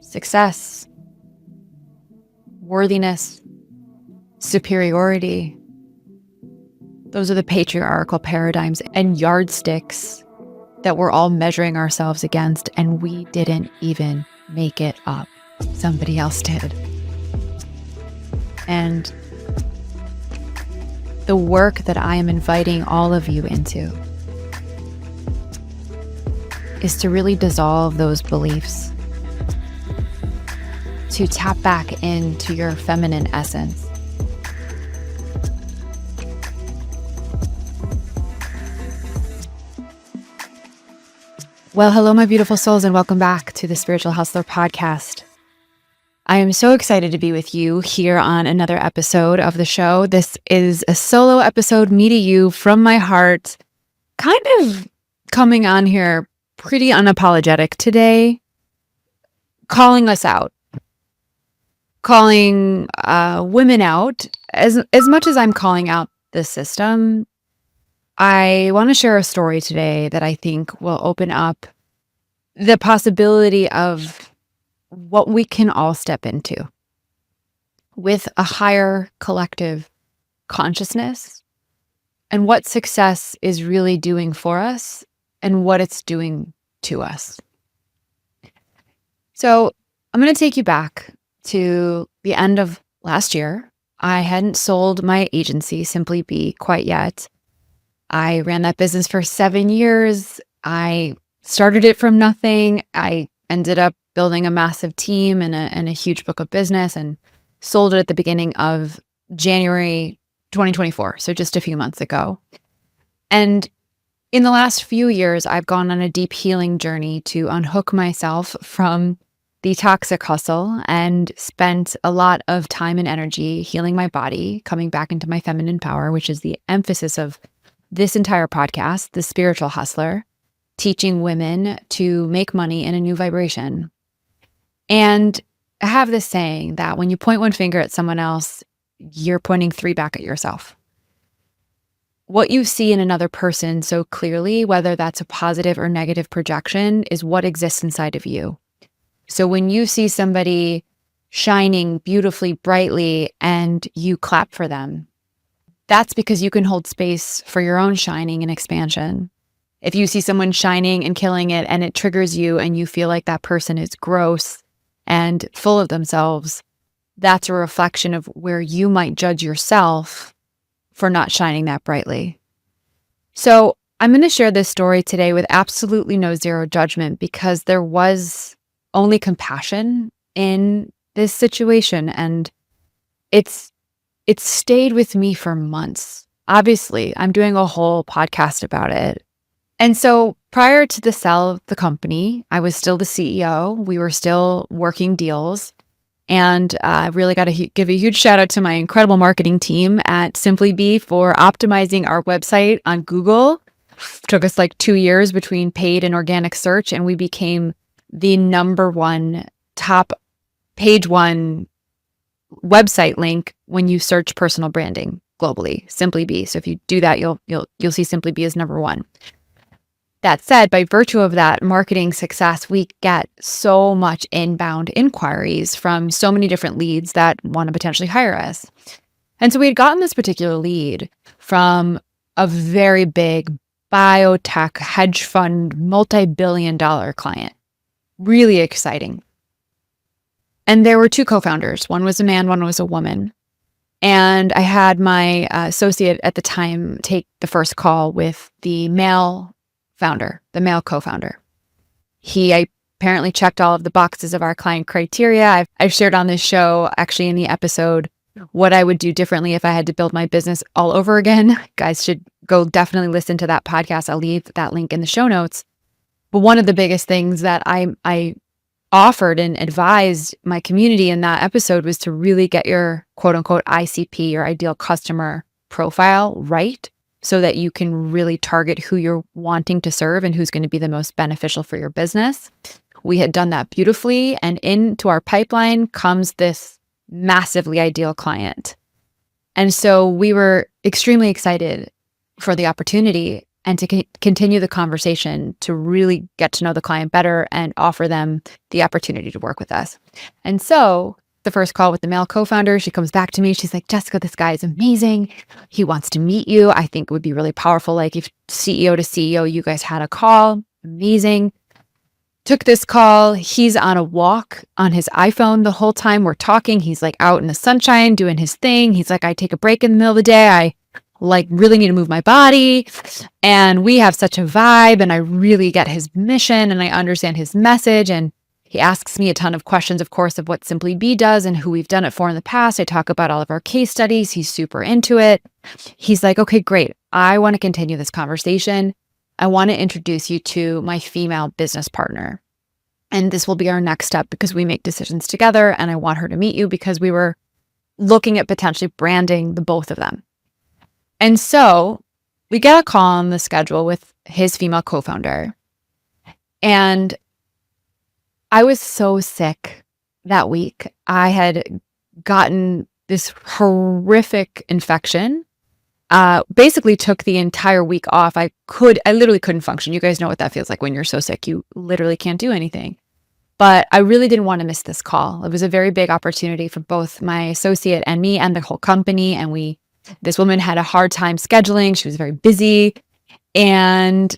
success, worthiness, superiority. Those are the patriarchal paradigms and yardsticks that we're all measuring ourselves against, and we didn't even make it up. Somebody else did. And the work that I am inviting all of you into is to really dissolve those beliefs, to tap back into your feminine essence. Well, hello, my beautiful souls, and welcome back to the Spiritual Hustler podcast. I am so excited to be with you here on another episode of the show. This is a solo episode, me to you, from my heart, kind of coming on here pretty unapologetic today, calling us out, calling women out. As much as I'm calling out the system, I want to share a story today that I think will open up the possibility of what we can all step into with a higher collective consciousness and what success is really doing for us and what it's doing to us. So I'm going to take you back to the end of last year. I hadn't sold my agency, Simply Be, quite yet. I ran that business for 7 years. I started it from nothing. I ended up building a massive team and a huge book of business and sold it at the beginning of January 2024, so just a few months ago. And in the last few years, I've gone on a deep healing journey to unhook myself from the toxic hustle and spent a lot of time and energy healing my body, coming back into my feminine power, which is the emphasis of this entire podcast, The Spiritual Hustler, teaching women to make money in a new vibration. And I have this saying that when you point one finger at someone else, you're pointing 3 back at yourself. What you see in another person so clearly, whether that's a positive or negative projection, is what exists inside of you. So when you see somebody shining beautifully, brightly, and you clap for them, that's because you can hold space for your own shining and expansion. If you see someone shining and killing it and it triggers you and you feel like that person is gross and full of themselves, that's a reflection of where you might judge yourself for not shining that brightly. So I'm going to share this story today with absolutely no zero judgment because there was only compassion in this situation, and it's stayed with me for months. Obviously, I'm doing a whole podcast about it. And so prior to the sale of the company, I was still the CEO. We were still working deals. And I really got to give a huge shout out to my incredible marketing team at Simply Be for optimizing our website on Google. It took us like 2 years between paid and organic search, and we became the #1 top page 1 website link when you search personal branding globally, Simply Be. So if you do that, you'll see Simply Be as #1. That said, by virtue of that marketing success, we get so much inbound inquiries from so many different leads that want to potentially hire us. And so we had gotten this particular lead from a very big biotech hedge fund, multi-billion-dollar client. Really exciting. And there were 2 co-founders. One was a man, one was a woman. And I had my associate at the time take the first call with the male founder, the male co-founder. He apparently checked all of the boxes of our client criteria. I've shared on this show, actually in the episode, what I would do differently if I had to build my business all over again. Guys should go definitely listen to that podcast. I'll leave that link in the show notes. But one of the biggest things that I offered and advised my community in that episode was to really get your quote unquote ICP, your ideal customer profile, right, so that you can really target who you're wanting to serve and who's going to be the most beneficial for your business. We had done that beautifully, and into our pipeline comes this massively ideal client. And so we were extremely excited for the opportunity. and to continue the conversation to really get to know the client better and offer them the opportunity to work with us. And so the first call with the male co-founder, she comes back to me. She's like, Jessica, this guy is amazing. He wants to meet you. I think it would be really powerful. Like if CEO to CEO, you guys had a call. Amazing. Took this call. He's on a walk on his iPhone the whole time we're talking. He's like out in the sunshine doing his thing. He's like, I take a break in the middle of the day. I like really need to move my body. And we have such a vibe and I really get his mission and I understand his message. And he asks me a ton of questions, of course, of what Simply Be does and who we've done it for in the past. I talk about all of our case studies. He's super into it. He's like, okay, great. I want to continue this conversation. I want to introduce you to my female business partner. And this will be our next step because we make decisions together. And I want her to meet you because we were looking at potentially branding the both of them. And so we get a call on the schedule with his female co-founder. And I was so sick that week. I had gotten this horrific infection. Basically took the entire week off. I literally couldn't function. You guys know what that feels like when you're so sick. You literally can't do anything. But I really didn't want to miss this call. It was a very big opportunity for both my associate and me and the whole company. And this woman had a hard time scheduling. She was very busy. And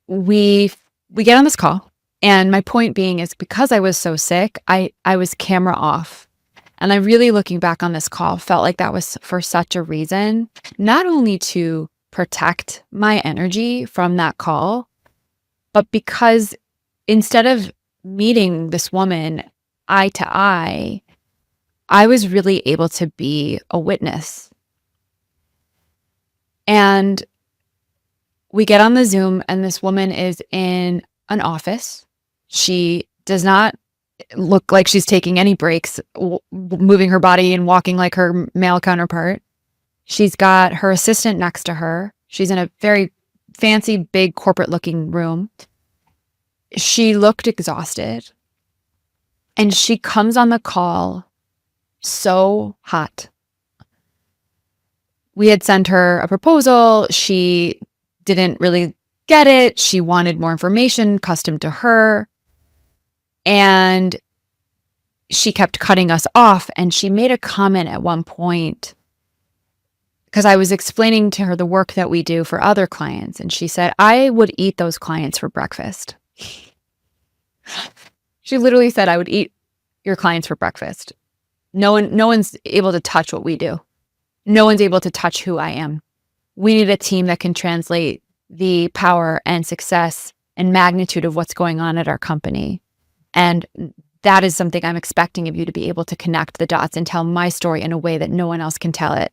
we get on this call. And my point being is because I was so sick, I was camera off. And I really, looking back on this call, felt like that was for such a reason, not only to protect my energy from that call, but because instead of meeting this woman eye to eye, I was really able to be a witness. And we get on the Zoom and this woman is in an office. She does not look like she's taking any breaks, moving her body and walking like her male counterpart. She's got her assistant next to her. She's in a very fancy, big corporate looking room. She looked exhausted. And she comes on the call so hot. We had sent her a proposal. She didn't really get it. She wanted more information custom to her. And she kept cutting us off. And she made a comment at one point because I was explaining to her the work that we do for other clients. And she said, I would eat those clients for breakfast. She literally said, I would eat your clients for breakfast. No one's able to touch what we do. No one's able to touch who I am. We need a team that can translate the power and success and magnitude of what's going on at our company. And that is something I'm expecting of you to be able to connect the dots and tell my story in a way that no one else can tell it.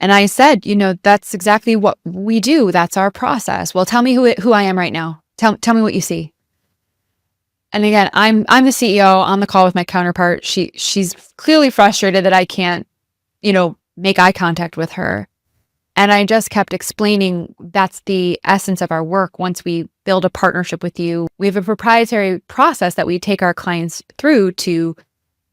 And I said, that's exactly what we do. That's our process. Well, tell me who I am right now. Tell me what you see. And again, I'm the CEO on the call with my counterpart. She's clearly frustrated that I can't, make eye contact with her. And I just kept explaining that's the essence of our work. Once we build a partnership with you, we have a proprietary process that we take our clients through to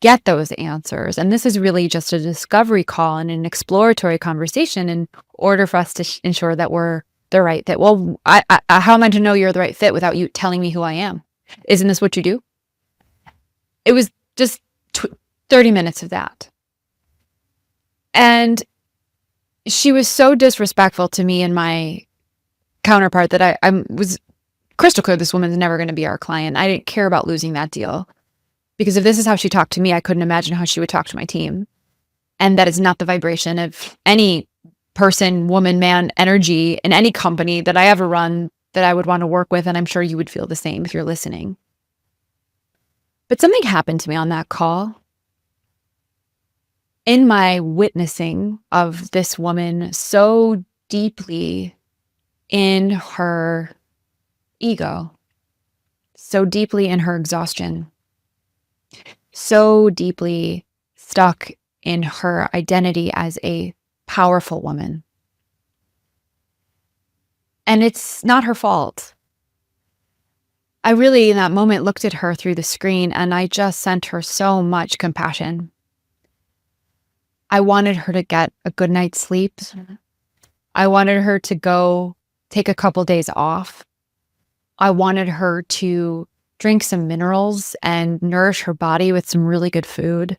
get those answers. And this is really just a discovery call and an exploratory conversation in order for us to ensure that we're the right fit. Well, how am I to know you're the right fit without you telling me who I am? Isn't this what you do? It was just 30 minutes of that. And she was so disrespectful to me and my counterpart that I was crystal clear this woman's never going to be our client. I didn't care about losing that deal. Because if this is how she talked to me, I couldn't imagine how she would talk to my team. And that is not the vibration of any person, woman, man, energy in any company that I ever run that I would want to work with. And I'm sure you would feel the same if you're listening. But something happened to me on that call. In my witnessing of this woman so deeply in her ego, so deeply in her exhaustion, so deeply stuck in her identity as a powerful woman. And it's not her fault. I really, in that moment, looked at her through the screen and I just sent her so much compassion. I wanted her to get a good night's sleep. I wanted her to go take a couple days off. I wanted her to drink some minerals and nourish her body with some really good food.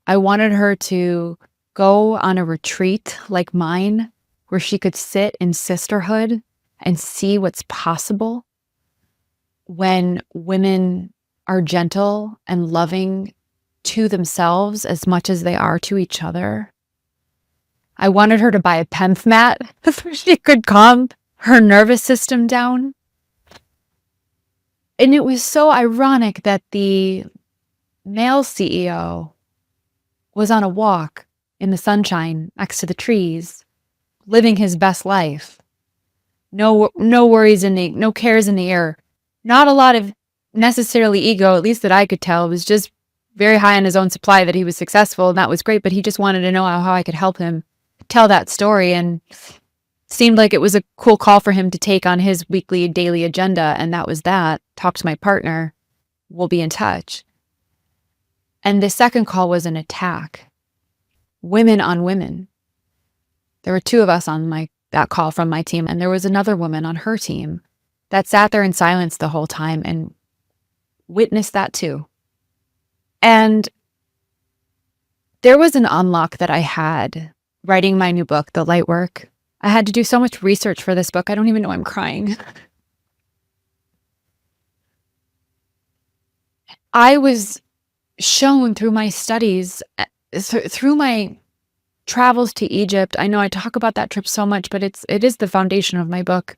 I wanted her to go on a retreat like mine, where she could sit in sisterhood and see what's possible when women are gentle and loving to themselves as much as they are to each other. I wanted her to buy a PEMF mat so she could calm her nervous system down. And it was so ironic that the male CEO was on a walk in the sunshine next to the trees, living his best life. No worries no cares in the air. Not a lot of necessarily ego, at least that I could tell. It was just very high on his own supply that he was successful, and that was great, but he just wanted to know how I could help him tell that story, and seemed like it was a cool call for him to take on his weekly, daily agenda, and that was that. Talk to my partner. We'll be in touch. And the second call was an attack. Women on women. There were two of us on that call from my team, and there was another woman on her team that sat there in silence the whole time and witnessed that too. And there was an unlock that I had writing my new book, The Light Work. I had to do so much research for this book. I don't even know I'm crying. I was shown through my studies, through my travels to Egypt. I know I talk about that trip so much, but it is the foundation of my book.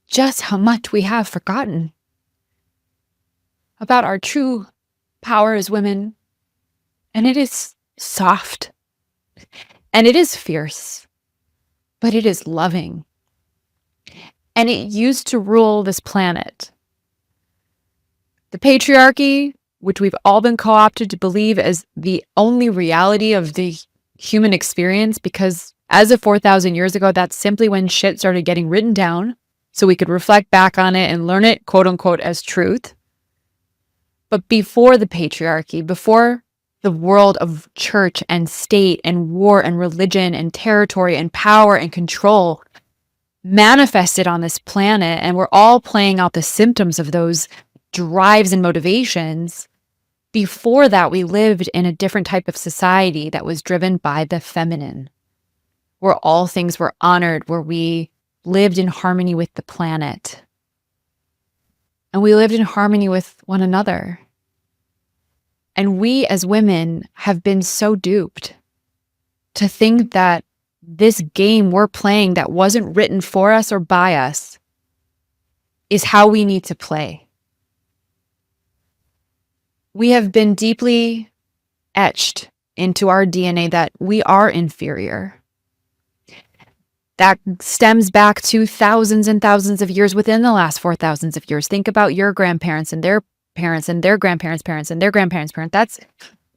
Just how much we have forgotten about our true power as women. And it is soft. And it is fierce. But it is loving. And it used to rule this planet. The patriarchy, which we've all been co-opted to believe as the only reality of the human experience, because as of 4,000 years ago, that's simply when shit started getting written down so we could reflect back on it and learn it, quote unquote, as truth. But before the patriarchy, before the world of church and state and war and religion and territory and power and control manifested on this planet, and we're all playing out the symptoms of those drives and motivations. Before that, we lived in a different type of society that was driven by the feminine, where all things were honored, where we lived in harmony with the planet. And we lived in harmony with one another. And we as women have been so duped to think that this game we're playing that wasn't written for us or by us is how we need to play. We have been deeply etched into our DNA that we are inferior. That stems back to thousands and thousands of years within the last 4,000 of years. Think about your grandparents and their parents and their grandparents' parents and their grandparents' parents. That's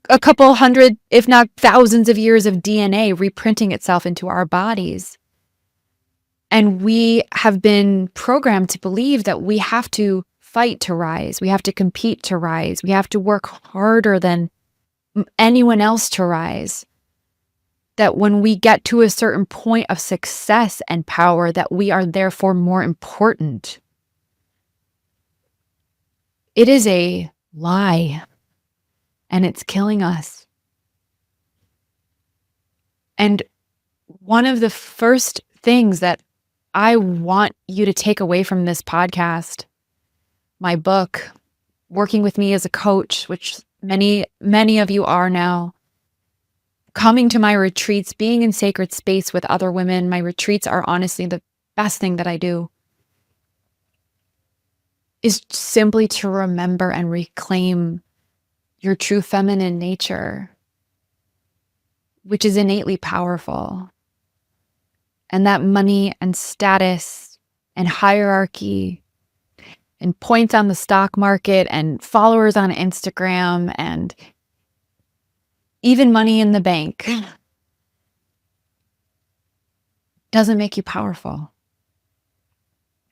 a couple hundred, if not thousands of years of DNA reprinting itself into our bodies. And we have been programmed to believe that we have to fight to rise. We have to compete to rise. We have to work harder than anyone else to rise. That when we get to a certain point of success and power, that we are therefore more important. It is a lie, and it's killing us. And one of the first things that I want you to take away from this podcast, my book, working with me as a coach, which many of you are now, coming to my retreats, being in sacred space with other women. My retreats are honestly the best thing that I do, is simply to remember and reclaim your true feminine nature, which is innately powerful. And that money and status and hierarchy and points on the stock market and followers on Instagram and even money in the bank doesn't make you powerful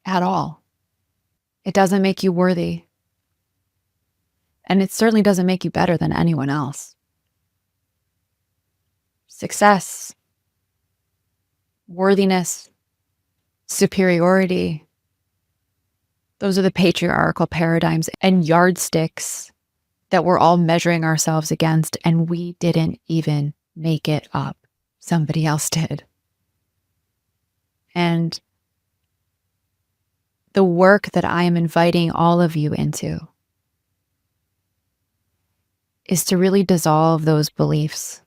at all. It doesn't make you worthy. And it certainly doesn't make you better than anyone else. Success, worthiness, superiority. Those are the patriarchal paradigms and yardsticks that we're all measuring ourselves against, and we didn't even make it up. Somebody else did. And the work that I am inviting all of you into is to really dissolve those beliefs,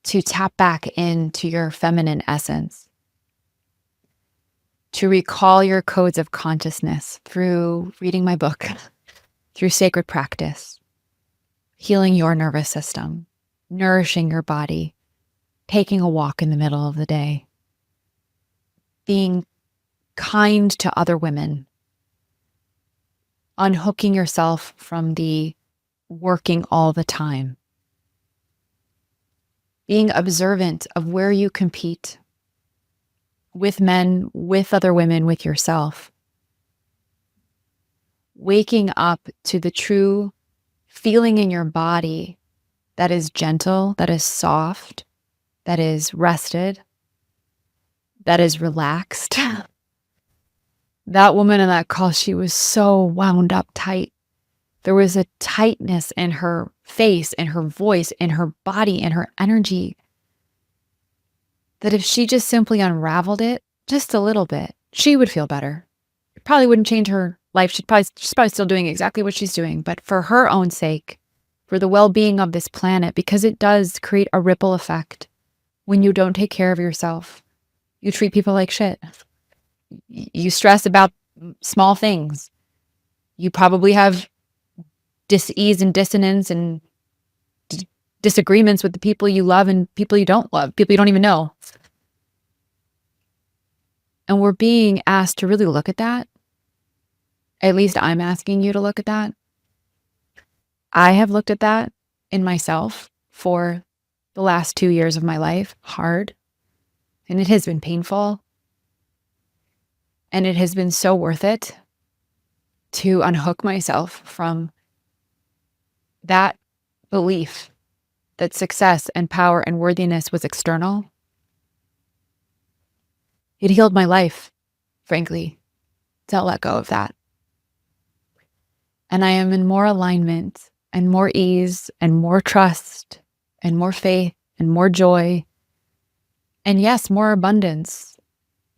to tap back into your feminine essence, to recall your codes of consciousness through reading my book, through sacred practice, healing your nervous system, nourishing your body, taking a walk in the middle of the day, being kind to other women, unhooking yourself from the working all the time, being observant of where you compete with men, with other women, with yourself, waking up to the true feeling in your body that is gentle, that is soft, that is rested, that is relaxed. That woman in that call, she was so wound up tight. There was a tightness in her face, in her voice, in her body, in her energy, that if she just simply unraveled it just a little bit, she would feel better. It probably wouldn't change her life. She's probably still doing exactly what she's doing, but for her own sake, for the well-being of this planet, because it does create a ripple effect when you don't take care of yourself. You treat people like shit. You stress about small things. You probably have dis-ease and dissonance and disagreements with the people you love and people you don't love, people you don't even know. And we're being asked to really look at that. At least I'm asking you to look at that. I have looked at that in myself for the last 2 years of my life, hard. And it has been painful. And it has been so worth it to unhook myself from that belief that success and power and worthiness was external. It healed my life, frankly, to let go of that. And I am in more alignment and more ease and more trust and more faith and more joy. And yes, more abundance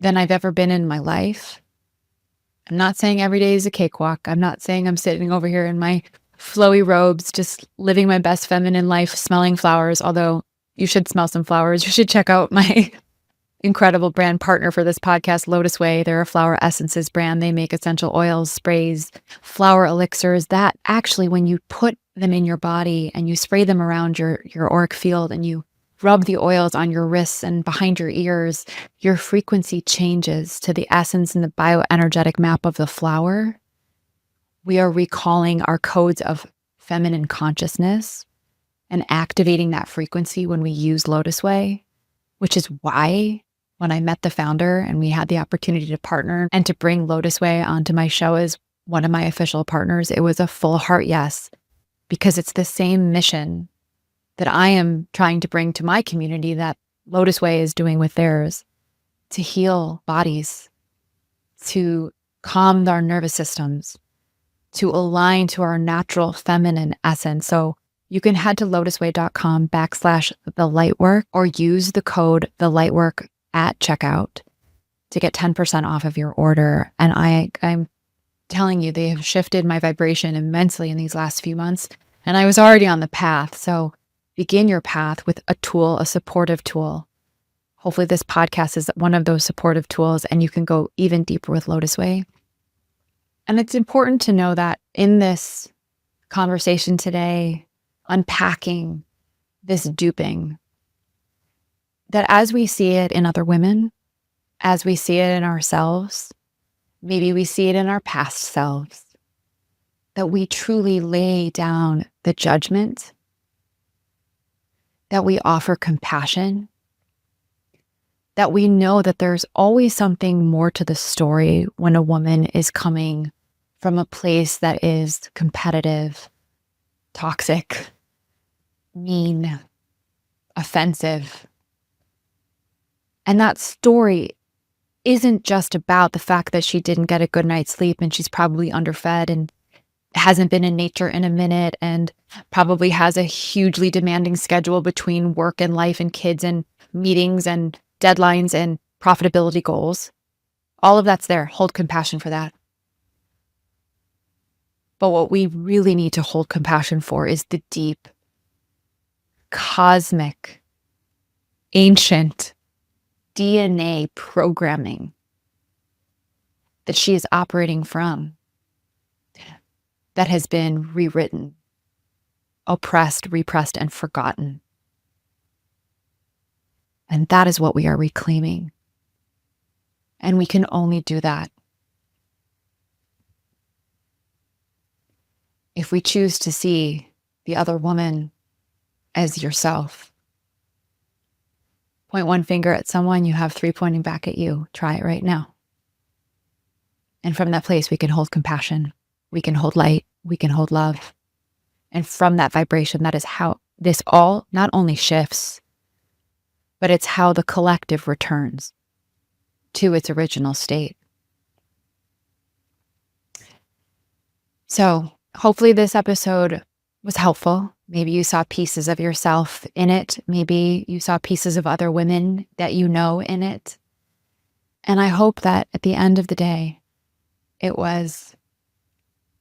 than I've ever been in my life. I'm not saying every day is a cakewalk. I'm not saying I'm sitting over here in my flowy robes, just living my best feminine life, smelling flowers, although you should smell some flowers. You should check out my incredible brand partner for this podcast, Lotus Way. They're a flower essences brand. They make essential oils, sprays, flower elixirs that actually, when you put them in your body and you spray them around your auric field and you rub the oils on your wrists and behind your ears, your frequency changes to the essence and the bioenergetic map of the flower. We are recalling our codes of feminine consciousness and activating that frequency when we use Lotus Way, which is why when I met the founder and we had the opportunity to partner and to bring Lotus Way onto my show as one of my official partners, it was a full heart yes, because it's the same mission that I am trying to bring to my community that Lotus Way is doing with theirs, to heal bodies, to calm our nervous systems, to align to our natural feminine essence. So you can head to lotusway.com/thelightwork or use the code thelightwork at checkout to get 10% off of your order. And I'm telling you, they have shifted my vibration immensely in these last few months. And I was already on the path. So begin your path with a tool, a supportive tool. Hopefully this podcast is one of those supportive tools and you can go even deeper with Lotus Way. And it's important to know that in this conversation today, unpacking this duping, that as we see it in other women, as we see it in ourselves, maybe we see it in our past selves, that we truly lay down the judgment, that we offer compassion, that we know that there's always something more to the story when a woman is coming from a place that is competitive, toxic, mean, offensive. And that story isn't just about the fact that she didn't get a good night's sleep and she's probably underfed and hasn't been in nature in a minute and probably has a hugely demanding schedule between work and life and kids and meetings and deadlines and profitability goals. All of that's there. Hold compassion for that. But what we really need to hold compassion for is the deep, cosmic, ancient DNA programming that she is operating from that has been rewritten, oppressed, repressed, and forgotten. And that is what we are reclaiming. And we can only do that if we choose to see the other woman as yourself. Point one finger at someone, you have three pointing back at you. Try it right now. And from that place, we can hold compassion. We can hold light. We can hold love. And from that vibration, that is how this all not only shifts, but it's how the collective returns to its original state. So hopefully this episode was helpful. Maybe you saw pieces of yourself in it. Maybe you saw pieces of other women that you know in it. And I hope that at the end of the day, it was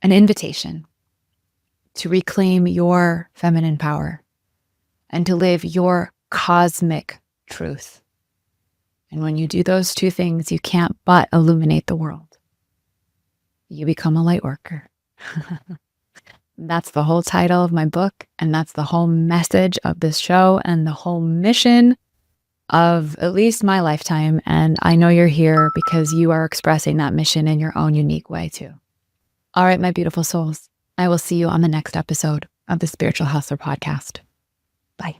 an invitation to reclaim your feminine power and to live your cosmic truth. And when you do those two things, you can't but illuminate the world. You become a light worker. That's the whole title of my book, and that's the whole message of this show and the whole mission of at least my lifetime. And I know you're here because you are expressing that mission in your own unique way too. All right, my beautiful souls, I will see you on the next episode of the Spiritual Hustler podcast. Bye.